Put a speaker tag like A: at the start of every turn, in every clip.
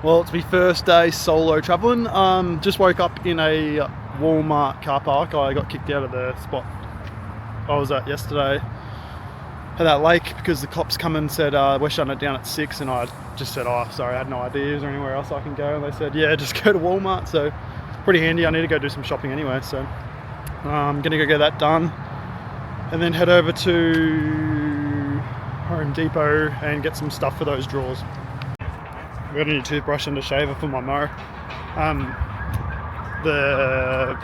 A: Well, it's my first day solo travelling. Just woke up in a Walmart car park. I got kicked out of the spot I was at yesterday at that lake because the cops come and said we're shutting it down at 6, and I just said, oh sorry, I had no idea, is there anywhere else I can go? And they said, yeah, just go to Walmart. So pretty handy. I need to go do some shopping anyway, so I'm gonna go get that done and then head over to Home Depot and get some stuff for those drawers. I got a new toothbrush and a shaver for my mower. The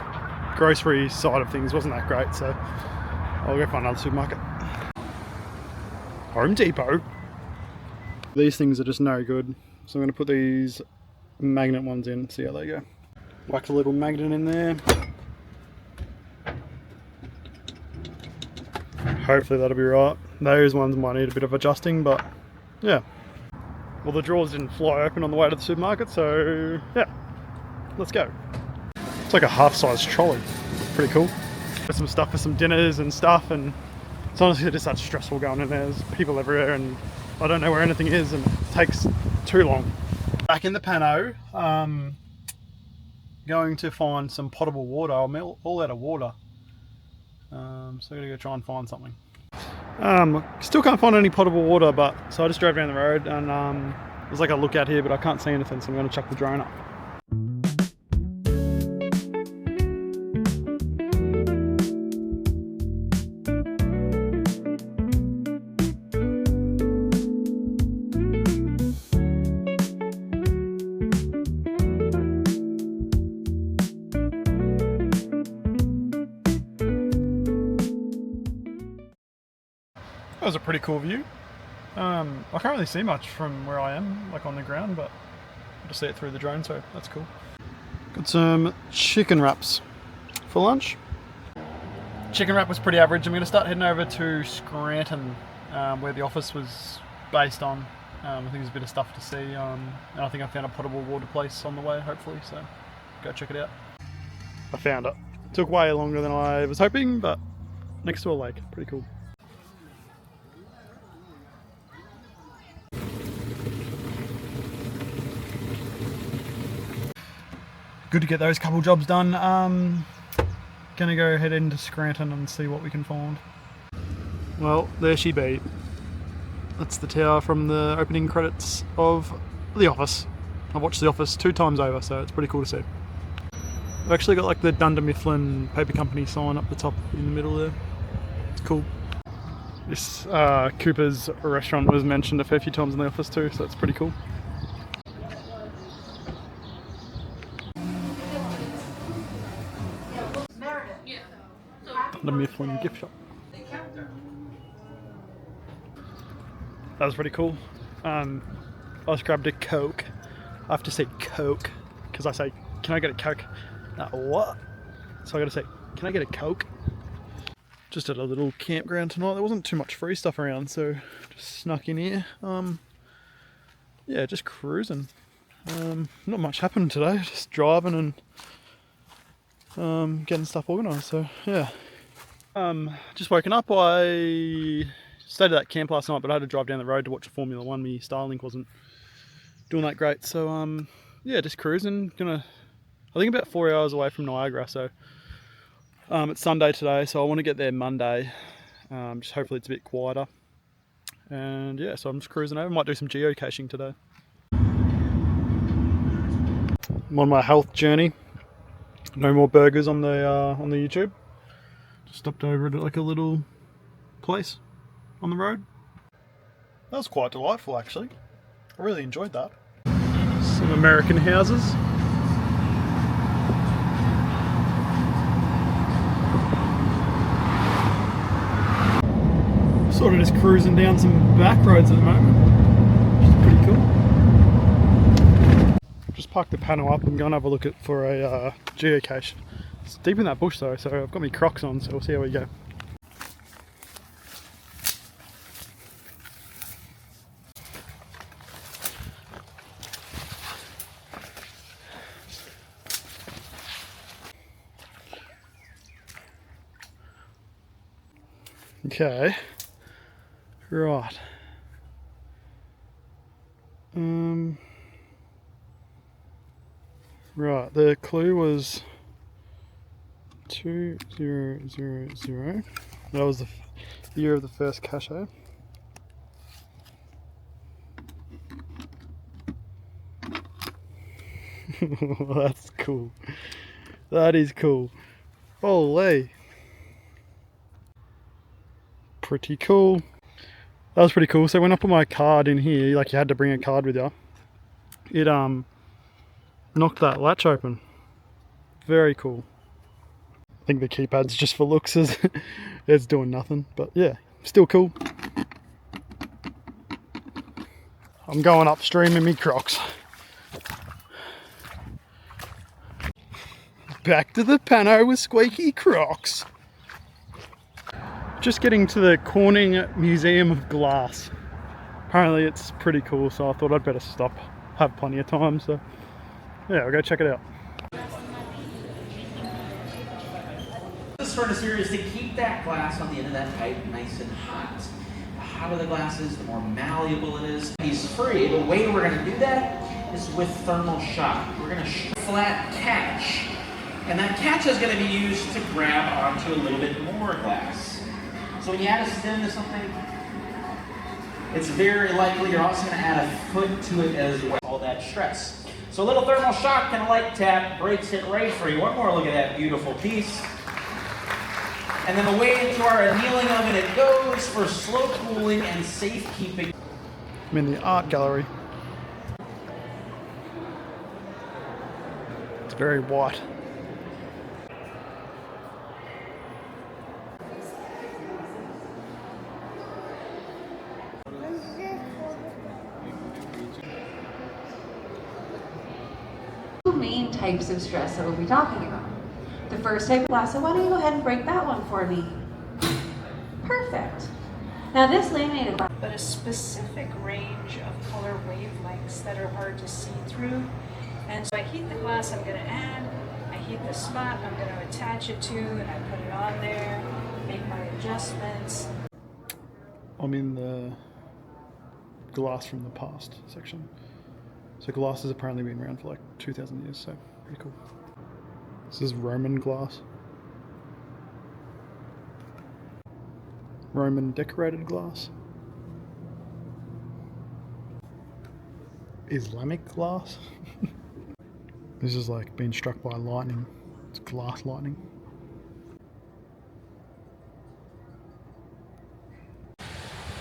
A: grocery side of things wasn't that great, so I'll go find another supermarket. Home Depot. These things are just no good, so I'm going to put these magnet ones in, see how they go. Whack a little magnet in there. Hopefully that'll be right. Those ones might need a bit of adjusting, but yeah. Well, the drawers didn't fly open on the way to the supermarket, so yeah, let's go. It's like a half-size trolley. Pretty cool. Got some stuff for some dinners and stuff, and it's honestly just that stressful going in there. There's people everywhere, and I don't know where anything is, and it takes too long. Back in the pano, going to find some potable water. I'm all out of water, so I'm gonna go try and find something. Still can't find any potable water, but so I just drove down the road and there's like a lookout here, but I can't see anything, so I'm going to chuck the drone up. That was a pretty cool view. I can't really see much from where I am, like on the ground, but I just see it through the drone, so that's cool. Got some chicken wraps for lunch. Chicken wrap was pretty average. I'm going to start heading over to Scranton, where the office was based on. I think there's a bit of stuff to see, and I think I found a potable water place on the way, hopefully, so go check it out. I found it. Took way longer than I was hoping, but next to a lake, pretty cool. Good to get those couple jobs done. Gonna go head into Scranton and see what we can find. Well, there she be. That's the tower from the opening credits of The Office. I've watched The Office 2 times over, so it's pretty cool to see. I've actually got like the Dunder Mifflin Paper Company sign up the top in the middle there. It's cool. This Cooper's restaurant was mentioned a fair few times in The Office too, so that's pretty cool. The Mifflin gift shop. That was pretty cool. I just grabbed a Coke. I have to say Coke because I say, can I get a Coke? What? So I gotta say, can I get a Coke? Just at a little campground tonight. There wasn't too much free stuff around, so just snuck in here. Yeah, just cruising. Not much happened today. Just driving and getting stuff organised. So yeah. Just woken up. I stayed at that camp last night, but I had to drive down the road to watch a Formula 1. My Starlink wasn't doing that great, so yeah, just cruising. I think about 4 hours away from Niagara, so it's Sunday today, so I want to get there Monday. Just hopefully it's a bit quieter, and yeah, so I'm just cruising over. Might do some geocaching today. I'm on my health journey. No more burgers on the YouTube. Stopped over at like a little place on the road. That was quite delightful actually. I really enjoyed that. Some American houses. Sort of just cruising down some back roads at the moment, which is pretty cool. Just parked the panel up and gonna have a look for a geocache. It's deep in that bush though, so I've got my Crocs on, so we'll see how we go. Okay, right. Right, the clue was 2000. That was the year of the first cache. That's cool. That is cool. Holy. Pretty cool. That was pretty cool. So when I put my card in here, like you had to bring a card with you, it knocked that latch open. Very cool. I think the keypad's just for looks, as it's doing nothing, but yeah, still cool. I'm going upstream in me Crocs. Back to the pano with squeaky Crocs. Just getting to the Corning Museum of Glass. Apparently it's pretty cool, so I thought I'd better stop. Have plenty of time, so yeah, I'll go check it out.
B: This furnace here is to keep that glass on the end of that pipe nice and hot. The hotter the glass is, the more malleable it is. He's free. The way we're going to do that is with thermal shock. We're going to flat catch, and that catch is going to be used to grab onto a little bit more glass. So when you add a stem to something, it's very likely you're also going to add a foot to it as well. All that stress. So a little thermal shock and a light tap breaks it right free. One more look at that beautiful piece. And then away into our annealing oven it goes for slow cooling and safekeeping.
A: I'm in the art gallery. It's very white.
C: Two main types of stress that we'll be talking about. The first type of glass, so why don't you go ahead and break that one for me? Perfect. Now this laminated glass,
D: but a specific range of color wavelengths that are hard to see through. And so I heat the glass I'm going to add, I heat the spot I'm going to attach it to, and I put it on there, make my adjustments.
A: I'm in the glass from the past section. So glass has apparently been around for like 2,000 years, so pretty cool. This is Roman glass. Roman decorated glass. Islamic glass. This is like being struck by lightning. It's glass lightning.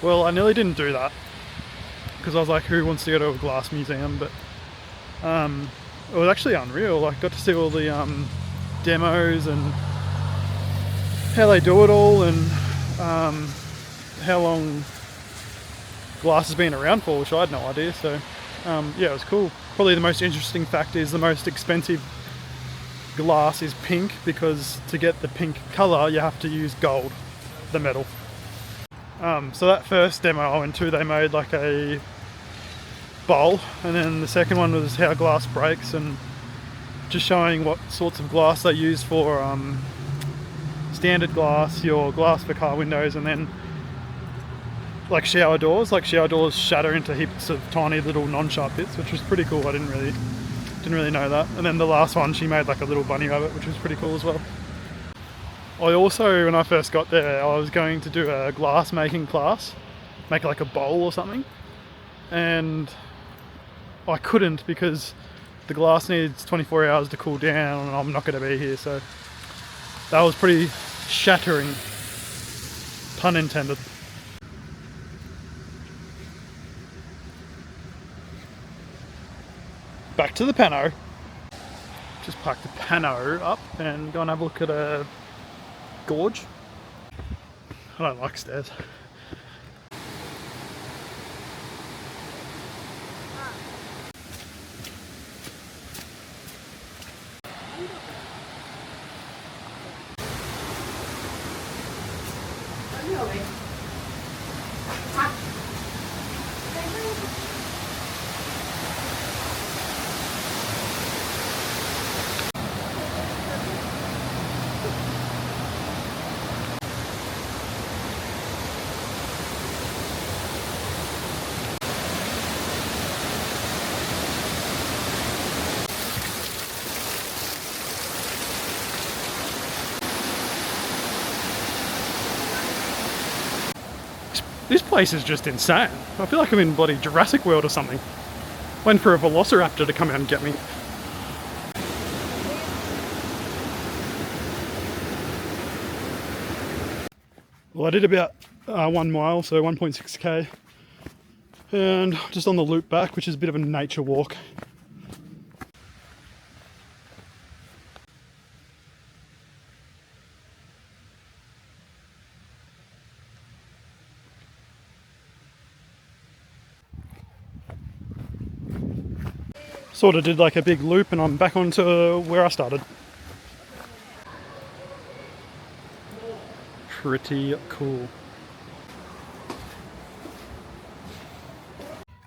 A: Well, I nearly didn't do that because I was like, who wants to go to a glass museum? But it was actually unreal. I got to see all the demos and how they do it all, and how long glass has been around for, which I had no idea. So yeah, it was cool. Probably the most interesting fact is the most expensive glass is pink, because to get the pink colour you have to use gold, the metal. So that first demo I went to, they made like a bowl, and then the second one was how glass breaks, and just showing what sorts of glass they use for standard glass, your glass for car windows, and then like shower doors. Like shower doors shatter into heaps of tiny little non-sharp bits, which was pretty cool. I didn't really know that. And then the last one, she made like a little bunny rabbit, which was pretty cool as well. I also, when I first got there, I was going to do a glass making class, make like a bowl or something, and I couldn't because the glass needs 24 hours to cool down and I'm not going to be here, so that was pretty shattering, pun intended. Back to the pano. Just park the pano up and go and have a look at a gorge. I don't like stairs. This place is just insane. I feel like I'm in bloody Jurassic World or something. Waiting for a velociraptor to come out and get me. Well, I did about 1 mile, so 1.6k. And just on the loop back, which is a bit of a nature walk. Sort of did like a big loop and I'm back onto where I started. Pretty cool.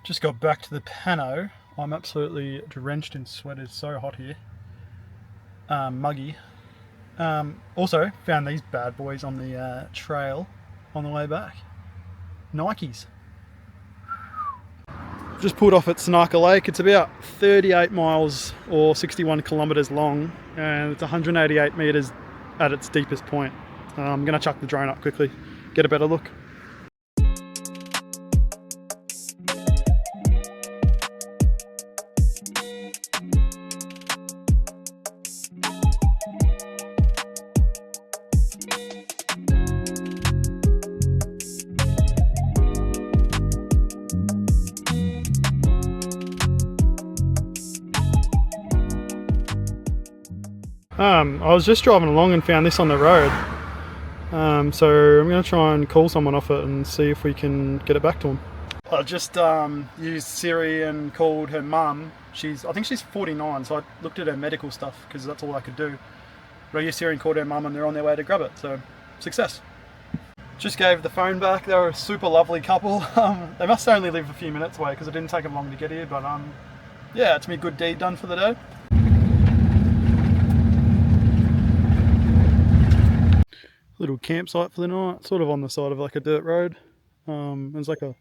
A: Just got back to the pano. I'm absolutely drenched in sweat. It's so hot here. Muggy. Also found these bad boys on the trail on the way back. Nikes. Just pulled off at Niagara Lake. It's about 38 miles or 61 kilometres long and it's 188 metres at its deepest point. I'm going to chuck the drone up quickly, get a better look. I was just driving along and found this on the road. So I'm going to try and call someone off it and see if we can get it back to them. I just used Siri and called her mum. I think she's 49, so I looked at her medical stuff because that's all I could do. But I used Siri and called her mum and they're on their way to grab it, so success. Just gave the phone back. They were a super lovely couple. They must only live a few minutes away because it didn't take them long to get here, but yeah, it's me good deed done for the day. Little campsite for the night, sort of on the side of like a dirt road. There's like a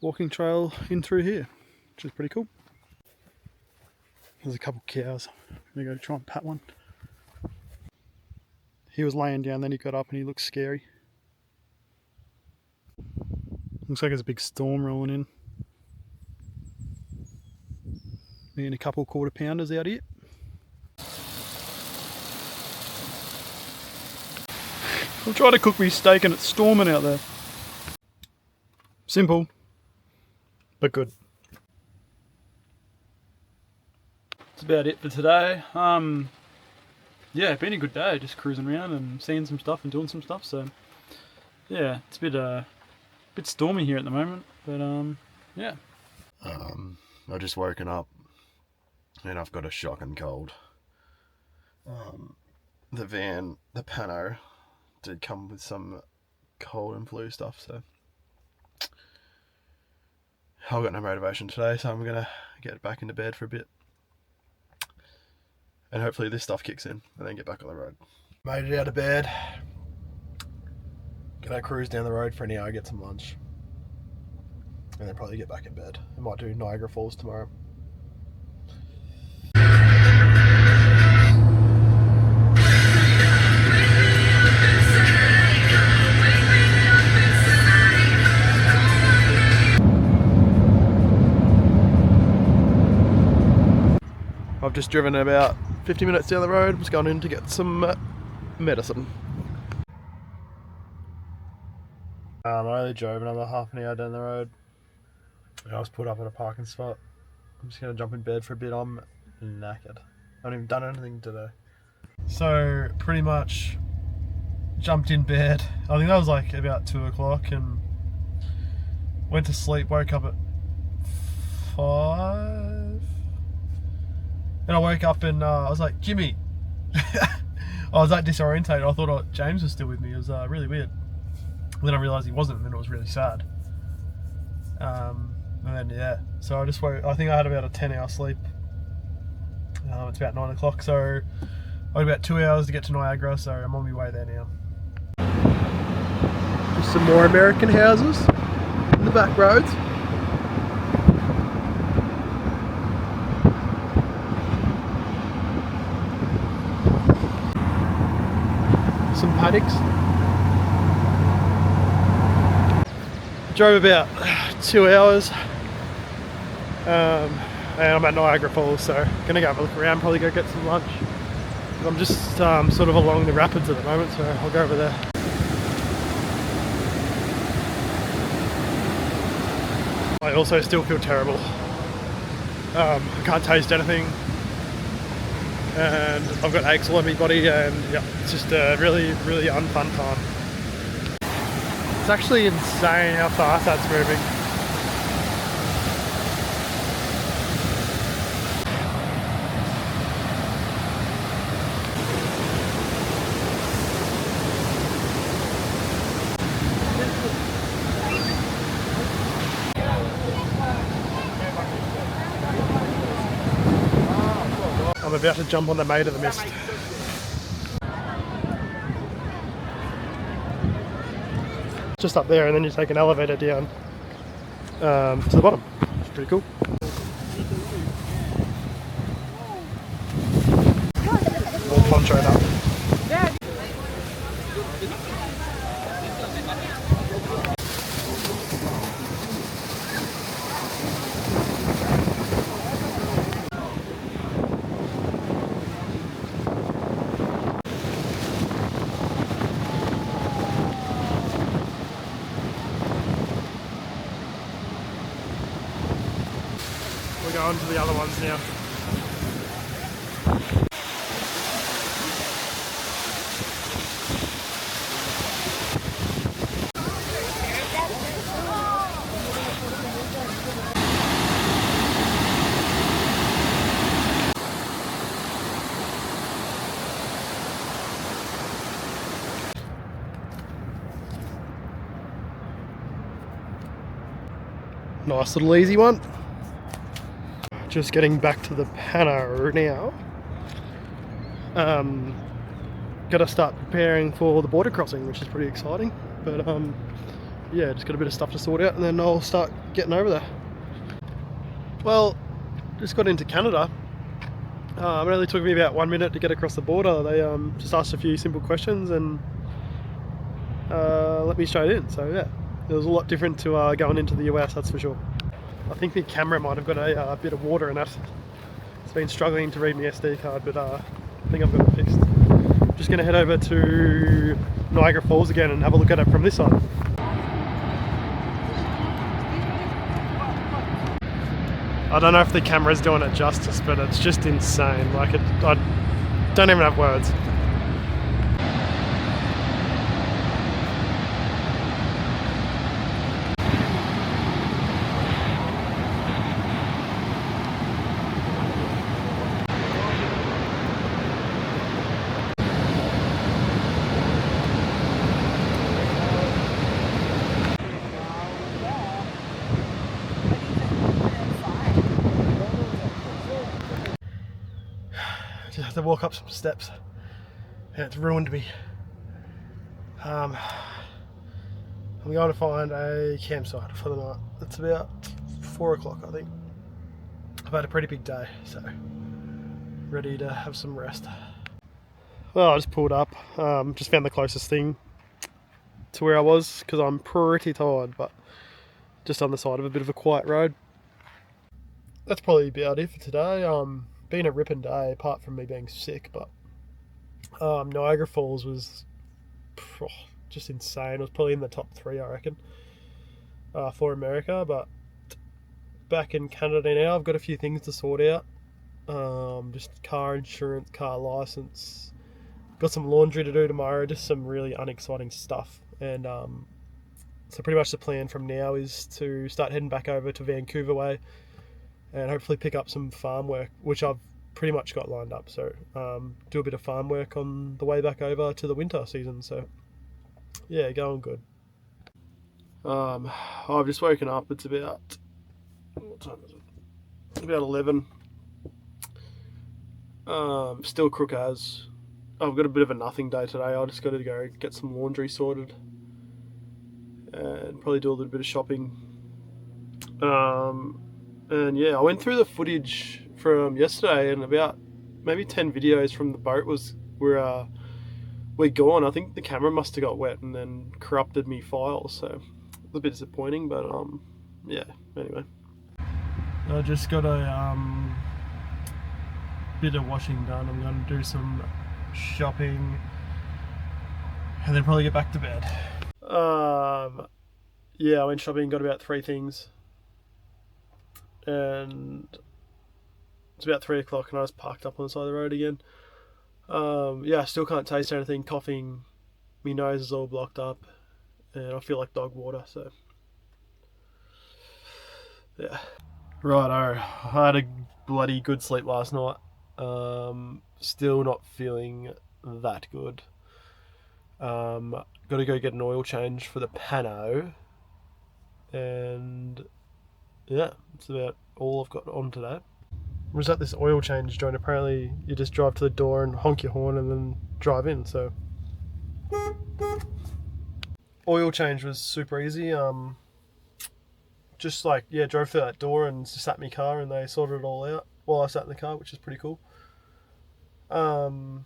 A: walking trail in through here, which is pretty cool. There's a couple cows. I'm gonna go try and pat one. He was laying down, then he got up and he looks scary. Looks like there's a big storm rolling in. Me and a couple quarter pounders out here. I'm trying to cook me steak and it's storming out there. Simple, but good. That's about it for today. Yeah, been a good day, just cruising around and seeing some stuff and doing some stuff. So yeah, it's a bit stormy here at the moment, but yeah.
E: I've just woken up and I've got a shocking cold. The pano did come with some cold and flu stuff, so I've got no motivation today, so I'm gonna get back into bed for a bit and hopefully this stuff kicks in and then get back on the road. Made it out of bed. Gonna cruise down the road for an hour, get some lunch and then probably get back in bed. I might do Niagara Falls tomorrow. I've just driven about 50 minutes down the road. I'm just going in to get some medicine. I only drove another half an hour down the road. I was put up at a parking spot. I'm just going to jump in bed for a bit. I'm knackered. I haven't even done anything today. So pretty much jumped in bed. I think that was like about 2 o'clock and went to sleep. Woke up at 5. And I woke up and I was like, Jimmy. I was that disorientated. I thought James was still with me. It was really weird. And then I realised he wasn't, and then it was really sad. And then yeah, so I just woke. I think I had about a 10-hour sleep. It's about 9 o'clock, so I had about 2 hours to get to Niagara. So I'm on my way there now. Just some more American houses in the back roads. Some paddocks.
A: Drove about 2 hours, and I'm at Niagara Falls, so gonna go have a look around, probably go get some lunch. I'm just sort of along the rapids at the moment, so I'll go over there. I also still feel terrible. I can't taste anything, and I've got aches all over my body, and yeah, it's just a really, really unfun time. It's actually insane how fast that's moving. I'm about to jump on the Maid of the Mist. Just up there, and then you take an elevator down to the bottom. It's pretty cool. All ponchoed up. We're going to the other ones now. Nice little easy one. Just getting back to the Pano now. Got to start preparing for the border crossing, which is pretty exciting. But yeah, just got a bit of stuff to sort out, and then I'll start getting over there. Well, just got into Canada. It only took me about 1 minute to get across the border. They just asked a few simple questions and let me straight in. So yeah, it was a lot different to going into the US, that's for sure. I think the camera might have got a bit of water in it. It's been struggling to read my SD card, but I think I've got it fixed. Just going to head over to Niagara Falls again and have a look at it from this side. I don't know if the camera's doing it justice, but it's just insane. Like, I don't even have words. Just have to walk up some steps, and it's ruined me. I'm going to find a campsite for the night. It's about 4 o'clock, I think. I've had a pretty big day, so ready to have some rest. Well, I just pulled up, just found the closest thing to where I was, because I'm pretty tired, but just on the side of a bit of a quiet road. That's probably about it for today. Been a ripping day apart from me being sick, but Niagara Falls was just insane. It was probably in the top 3, I reckon, for America. But back in Canada now, I've got a few things to sort out. Just car insurance, car license, got some laundry to do tomorrow, just some really unexciting stuff. And so pretty much the plan from now is to start heading back over to Vancouver way and hopefully pick up some farm work, which I've pretty much got lined up. So do a bit of farm work on the way back over to the winter season. So yeah, going good. I've just woken up. It's about, what time is it? About 11. Still crook as. I've got a bit of a nothing day today. I just got to go get some laundry sorted and probably do a little bit of shopping. And yeah, I went through the footage from yesterday, and about maybe 10 videos from the boat were gone. I think the camera must have got wet and then corrupted me files. So
E: a bit disappointing, but yeah. Anyway, I just got a bit of washing done. I'm going to do some shopping and then probably get back to bed. Yeah, I went shopping, got about 3 things, and it's about 3 o'clock, and I was parked up on the side of the road again. Yeah, I still can't taste anything, coughing, my nose is all blocked up, and I feel like dog water, so yeah. Righto, I had a bloody good sleep last night. Still not feeling that good. Got to go get an oil change for the pano, and yeah, that's about all I've got on today. I was at this oil change joint. Apparently you just drive to the door and honk your horn and then drive in, so oil change was super easy. Just like, yeah, drove through that door and just sat in my car and they sorted it all out while I sat in the car, which is pretty cool. And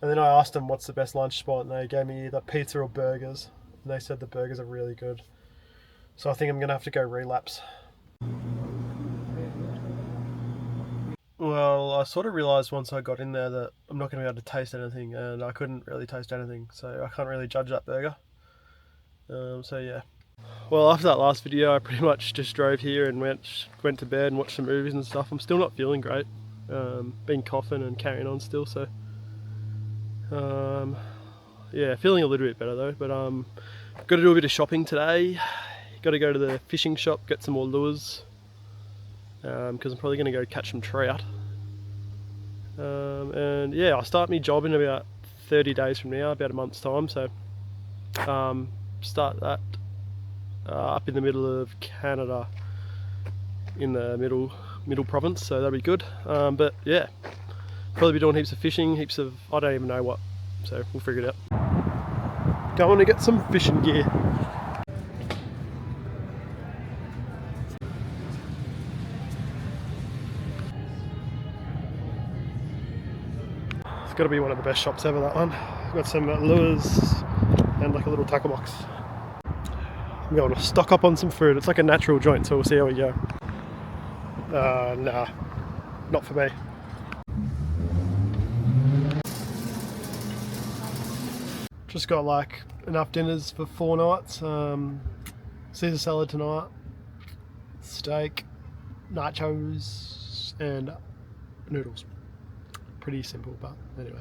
E: then I asked them what's the best lunch spot, and they gave me either pizza or burgers, and they said the burgers are really good. So I think I'm gonna have to go relapse. Well, I sort of realised once I got in there that I'm not going to be able to taste anything, and I couldn't really taste anything, so I can't really judge that burger. So yeah. Well, after that last video, I pretty much just drove here and went to bed and watched some movies and stuff. I'm still not feeling great. Been coughing and carrying on still, so yeah, feeling a little bit better though. But got to do a bit of shopping today. Got to go to the fishing shop, get some more lures, because I'm probably going to go catch some trout. And yeah, I'll start my job in about 30 days from now, about a month's time. So start that up in the middle of Canada, in the middle province, so that'll be good. But yeah, probably be doing heaps of fishing, heaps of, I don't even know what, so we'll figure it out. Going to get some fishing gear. It's got to be one of the best shops ever, that one. Got some lures and like a little tackle box. I'm going to stock up on some food. It's like a natural joint, so we'll see how we go. Nah, not for me. Just got like enough dinners for 4 nights. Caesar salad tonight, steak, nachos, and noodles. Pretty simple, but anyway.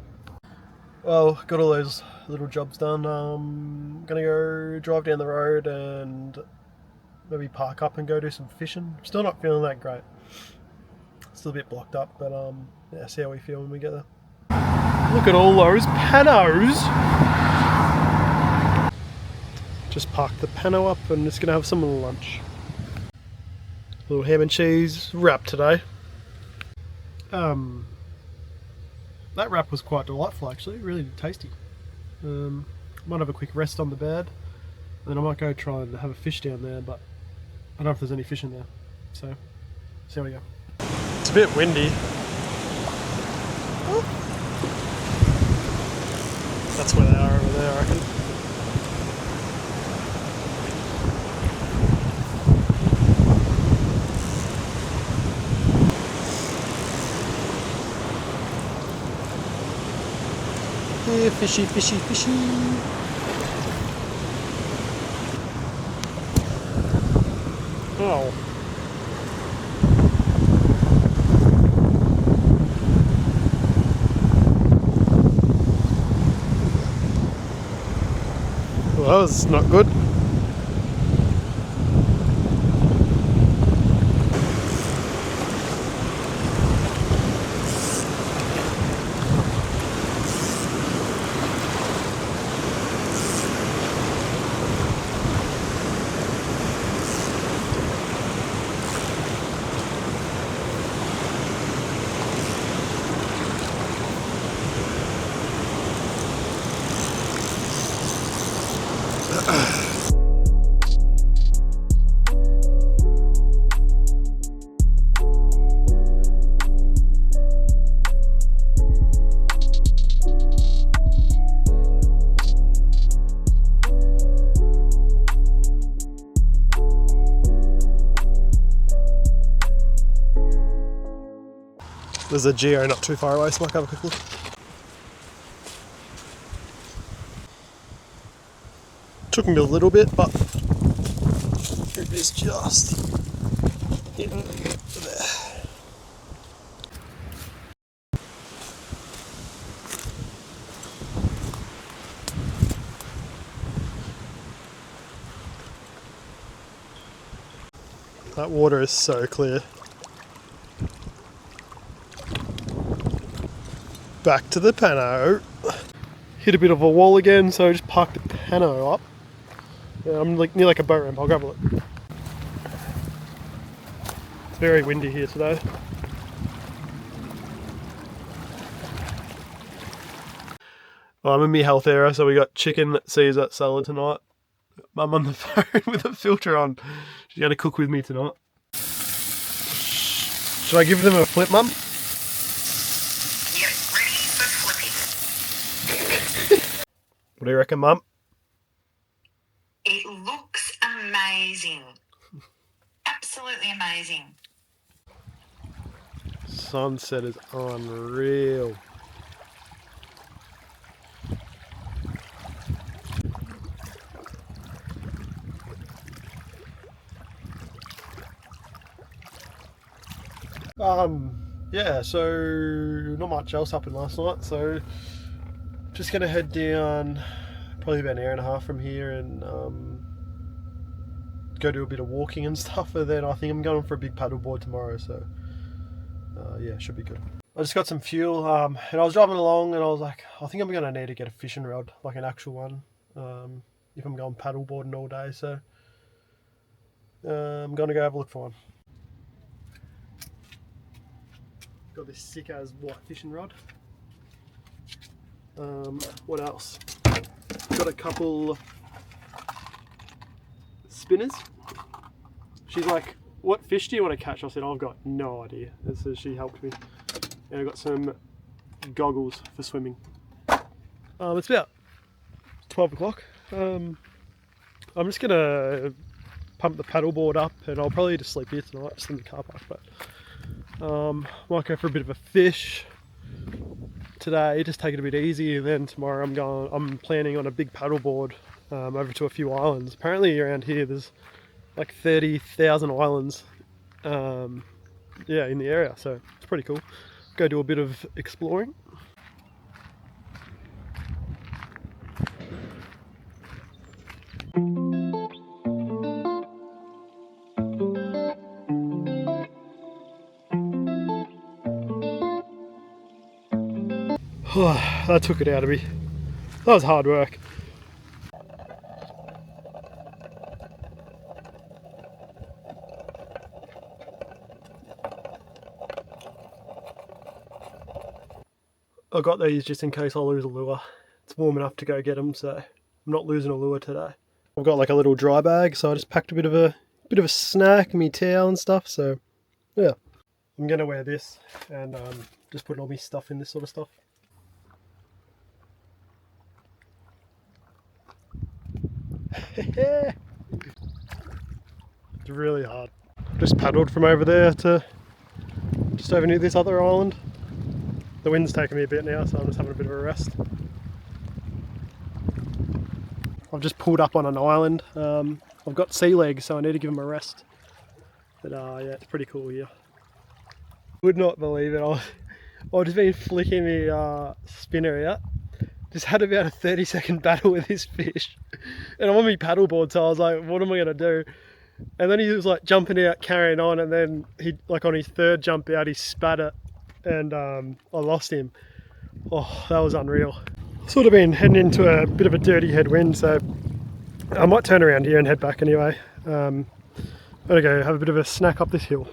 E: Well, got all those little jobs done. Gonna go drive down the road and maybe park up and go do some fishing. Still not feeling that great. Still a bit blocked up, but yeah, see how we feel when we get there. Look at all those panos! Just parked the pano up and just gonna have some lunch. A little ham and cheese wrap today. That wrap was quite delightful actually, really tasty. Might have a quick rest on the bed, and then I might go try and have a fish down there, but I don't know if there's any fish in there, so see how we go. It's a bit windy. That's where they are over there, I reckon. Yeah, fishy, fishy, fishy. Oh. Well, that was not good. There's a geo not too far away, so I might have a quick look. Took me a little bit, but it is just in there. That water is so clear. Back to the pano. Hit a bit of a wall again, so I just parked the pano up. Yeah, I'm like near like a boat ramp. I'll grab a look. It's very windy here today. Well, I'm in my health area, so we got chicken Caesar salad tonight. Mum on the phone with a filter on. She's going to cook with me tonight. Should I give them a flip, Mum?
F: Get ready for flipping.
E: What do you reckon, Mum?
F: It looks amazing. Absolutely amazing.
E: Sunset is unreal. Yeah, so not much else happened last night, so just gonna head down probably about an hour and a half from here and go do a bit of walking and stuff, and then I think I'm going for a big paddleboard tomorrow, so yeah, should be good. I just got some fuel, and I was driving along and I was like, I think I'm gonna need to get a fishing rod, like an actual one, if I'm going paddleboarding all day, so I'm gonna go have a look for one. Got this sick as white fishing rod. What else? Got a couple spinners. She's like, what fish do you want to catch? I said, I've got no idea. And so she helped me. And I got some goggles for swimming. It's about 12 o'clock. I'm just gonna pump the paddleboard up and I'll probably just sleep here tonight, just in the car park, but might go for a bit of a fish today, just take it a bit easy, and then tomorrow I'm planning on a big paddleboard over to a few islands. Apparently around here there's like 30,000 islands yeah, in the area, so it's pretty cool. Go do a bit of exploring. That took it out of me. That was hard work. I got these just in case I lose a lure. It's warm enough to go get them, so I'm not losing a lure today. I've got like a little dry bag, so I just packed a bit of a snack, me towel and stuff. So yeah, I'm gonna wear this and just put all my stuff in, this sort of stuff. It's really hard. Just paddled from over there to just over near this other island. The wind's taking me a bit now, so I'm just having a bit of a rest. I've just pulled up on an island. I've got sea legs, so I need to give them a rest. But yeah, it's pretty cool here. Would not believe it. I've just been flicking the spinner out. Just had about a 30-second battle with this fish. And I'm on my paddleboard, so I was like, what am I gonna do? And then he was like jumping out, carrying on, and then he, like on his third jump out, he spat it, and I lost him. Oh, that was unreal. Sort of been heading into a bit of a dirty headwind, so I might turn around here and head back anyway. I'm gonna go have a bit of a snack up this hill.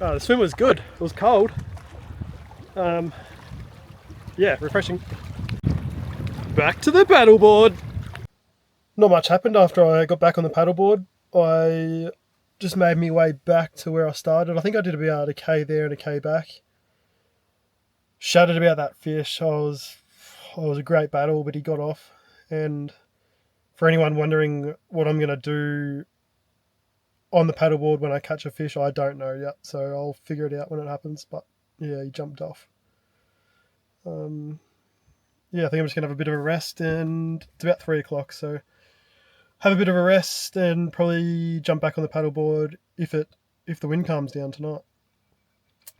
E: The swim was good. It was cold. Yeah, refreshing. Back to the paddleboard. Not much happened after I got back on the paddleboard. I just made me way back to where I started. I think I did about a K there and a K back. Shouted about that fish. It was a great battle, but he got off. And for anyone wondering what I'm going to do on the paddleboard when I catch a fish, I don't know yet. So I'll figure it out when it happens. But yeah, he jumped off. Yeah, I think I'm just going to have a bit of a rest, and it's about 3 o'clock, so have a bit of a rest and probably jump back on the paddleboard if the wind calms down tonight.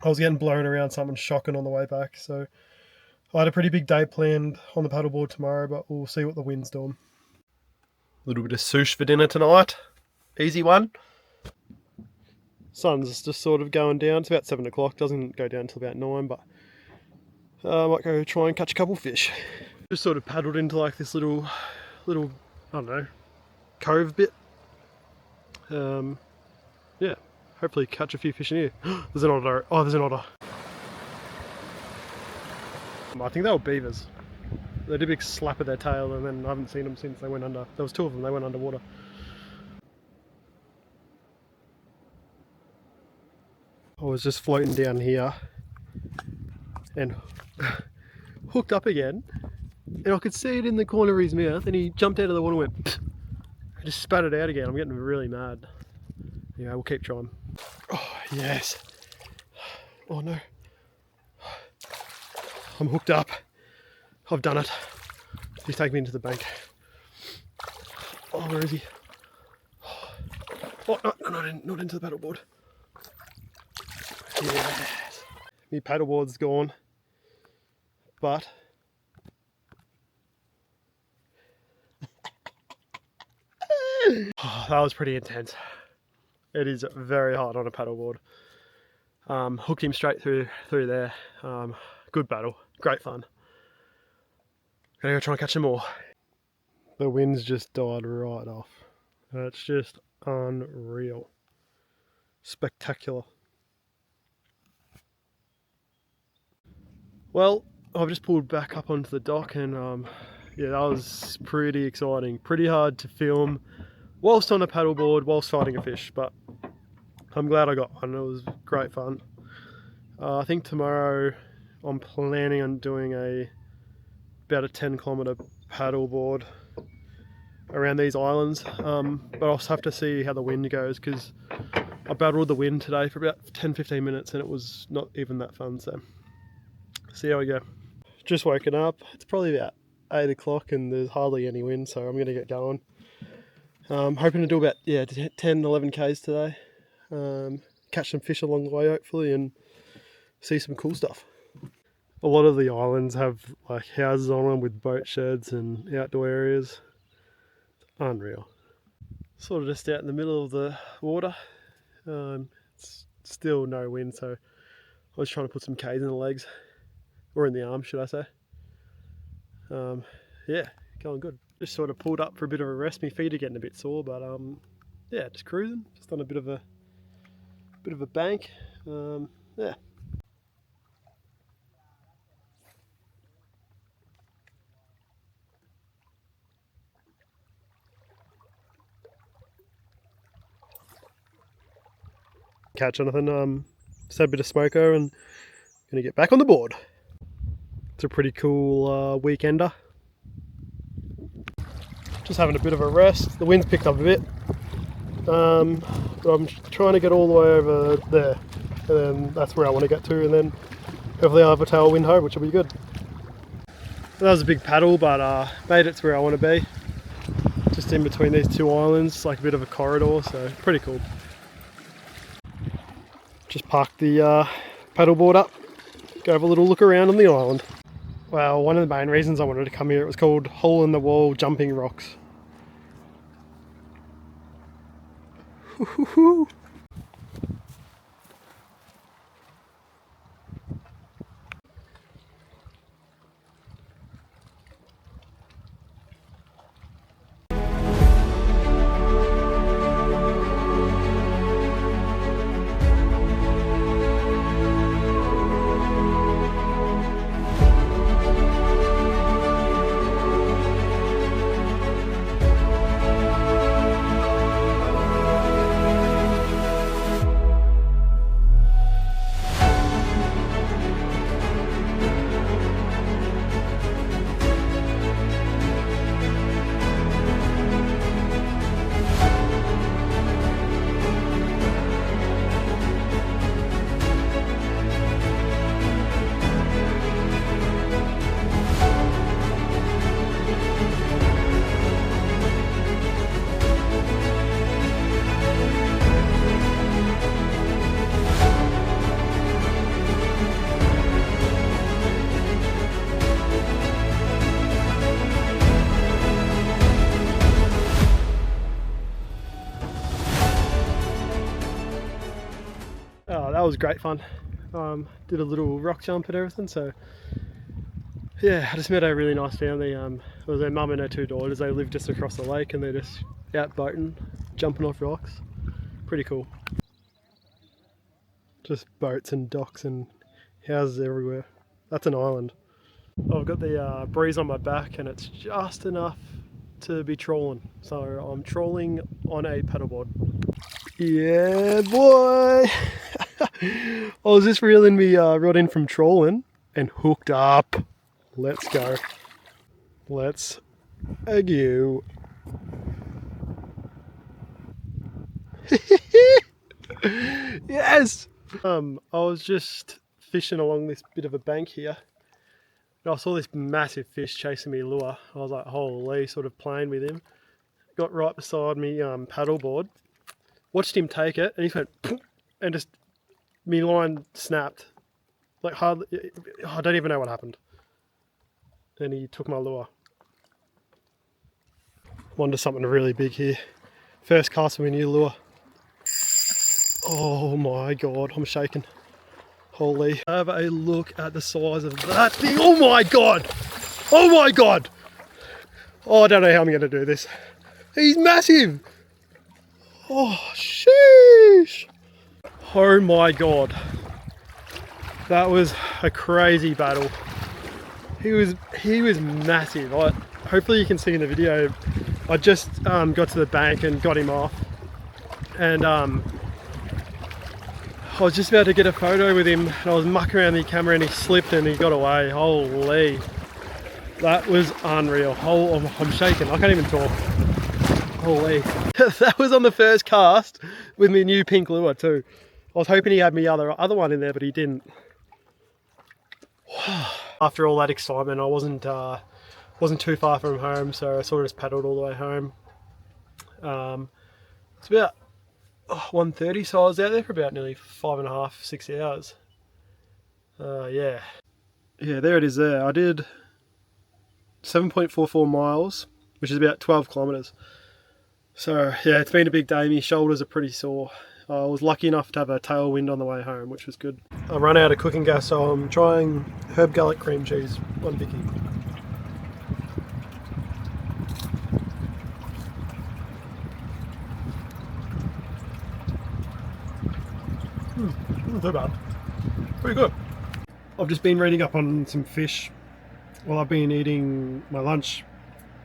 E: I was getting blown around something shocking on the way back, so I had a pretty big day planned on the paddleboard tomorrow, but we'll see what the wind's doing. A little bit of sushi for dinner tonight. Easy one. Sun's just sort of going down. It's about 7 o'clock. Doesn't go down until about 9, but I might go try and catch a couple fish. Just sort of paddled into like this little, I don't know, cove bit. Yeah, hopefully catch a few fish in here. There's an otter. Oh, there's an otter. I think they were beavers. They did a big slap at their tail, and then I haven't seen them since they went under. There was 2 of them, they went underwater. I was just floating down here and hooked up again, and I could see it in the corner of his mouth, and he jumped out of the water and went pfft, and just spat it out again. I'm getting really mad. Yeah, we'll keep trying. Oh yes. Oh no. I'm hooked up. I've done it. He's taking me into the bank. Oh, where is he? Oh no, not into the paddleboard. Yes. My paddleboard's gone. But oh, that was pretty intense. It is very hard on a paddleboard. Hooked him straight through there. Good battle, great fun. Gonna go try and catch some more. The wind's just died right off. It's just unreal. Spectacular. Well, I've just pulled back up onto the dock, and yeah, that was pretty exciting. Pretty hard to film whilst on a paddleboard, whilst fighting a fish, but I'm glad I got one. It was great fun. I think tomorrow I'm planning on doing about a 10-kilometre paddleboard around these islands, but I'll have to see how the wind goes, because I battled the wind today for about 10-15 minutes and it was not even that fun, so see how we go. Just woken up. It's probably about 8 o'clock and there's hardly any wind, so I'm going to get going. Hoping to do about 10-11 k's today. Catch some fish along the way hopefully and see some cool stuff. A lot of the islands have like houses on them with boat sheds and outdoor areas. It's unreal. Sort of just out in the middle of the water. It's still no wind, so I was trying to put some K's in the legs, or in the arms should I say. Yeah, going good. Just sort of pulled up for a bit of a rest. My feet are getting a bit sore, but yeah, just cruising. Just on a bit of a bank. Yeah. Catch anything, just had a bit of smoko and gonna get back on the board. It's a pretty cool weekender. Just having a bit of a rest. The wind's picked up a bit, but I'm trying to get all the way over there, and then that's where I want to get to, and then hopefully I'll have a tailwind home, which will be good. That was a big paddle, but made it to where I want to be. Just in between these 2 islands, like a bit of a corridor, so pretty cool. Just parked the paddleboard up, go have a little look around on the island. Well, one of the main reasons I wanted to come here, it was called Hole in the Wall Jumping Rocks. Oh, that was great fun. Did a little rock jump and everything. So yeah, I just met a really nice family. It was their mum and her two daughters. They live just across the lake and they're just out boating, jumping off rocks. Pretty cool. Just boats and docks and houses everywhere. That's an island. I've got the breeze on my back and it's just enough to be trolling. So I'm trolling on a paddleboard. Yeah, boy! I was just reeling me rod in from trolling and hooked up. Let's go. Let's go. Yes! I was just fishing along this bit of a bank here. And I saw this massive fish chasing me lure. I was like, holy, sort of playing with him. Got right beside me paddleboard. Watched him take it and he went and just, me line snapped. Like hardly, I don't even know what happened. And he took my lure. Onto something really big here. First cast with a new lure. Oh my god, I'm shaking. Holy. Have a look at the size of that thing. Oh my god! Oh my god! Oh, I don't know how I'm going to do this. He's massive! Oh, sheesh! Oh my god. That was a crazy battle. He was massive. Hopefully you can see in the video. I just got to the bank and got him off. And I was just about to get a photo with him and I was mucking around the camera and he slipped and he got away. Holy. That was unreal. I'm shaking. I can't even talk. Holy. That was on the first cast with my new pink lure too. I was hoping he had my other one in there, but he didn't. After all that excitement, I wasn't too far from home, so I sort of just paddled all the way home. It's about 1:30, so I was out there for about nearly 5.5, 6 hours. Yeah, there it is there. I did 7.44 miles, which is about 12 kilometers. So yeah, it's been a big day. My shoulders are pretty sore. I was lucky enough to have a tailwind on the way home, which was good. I run out of cooking gas, so I'm trying herb garlic cream cheese on Vicky. Not too bad. Pretty good. I've just been reading up on some fish while I've been eating my lunch.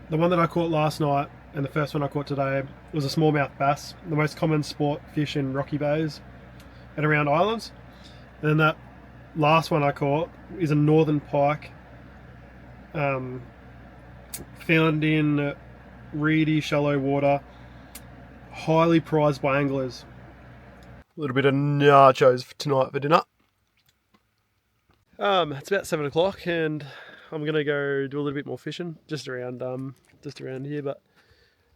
E: The one that I caught last night and the first one I caught today was a smallmouth bass, the most common sport fish in rocky bays and around islands. And then that last one I caught is a northern pike, found in reedy, shallow water, highly prized by anglers. A little bit of nachos for tonight for dinner. It's about 7 o'clock and I'm gonna go do a little bit more fishing just around here, but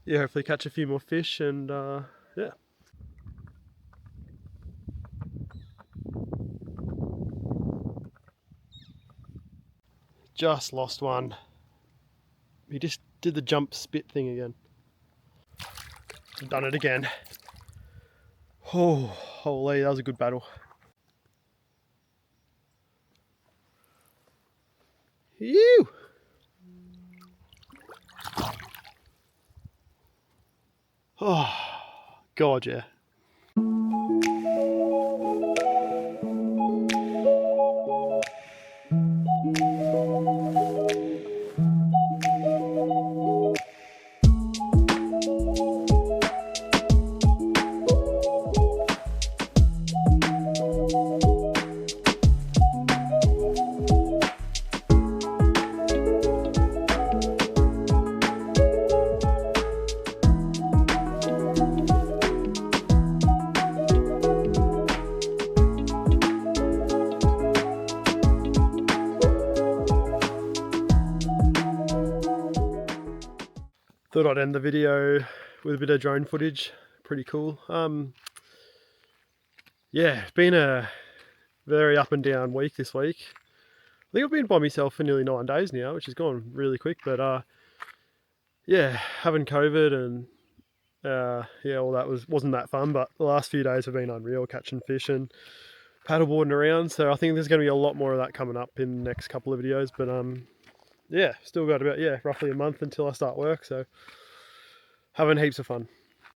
E: yeah, hopefully catch a few more fish and yeah. Just lost one. He just did the jump spit thing again. Done it again. Oh, holy, that was a good battle. Ew! Oh, God, yeah. Thought I'd end the video with a bit of drone footage. Pretty cool. Yeah, it's been a very up and down week this week. I think I've been by myself for nearly 9 days now, which has gone really quick. But yeah, having COVID and yeah, all that wasn't that fun, but the last few days have been unreal, catching fish and paddleboarding around. So I think there's going to be a lot more of that coming up in the next couple of videos. But yeah, still got about roughly a month until I start work, so having heaps of fun.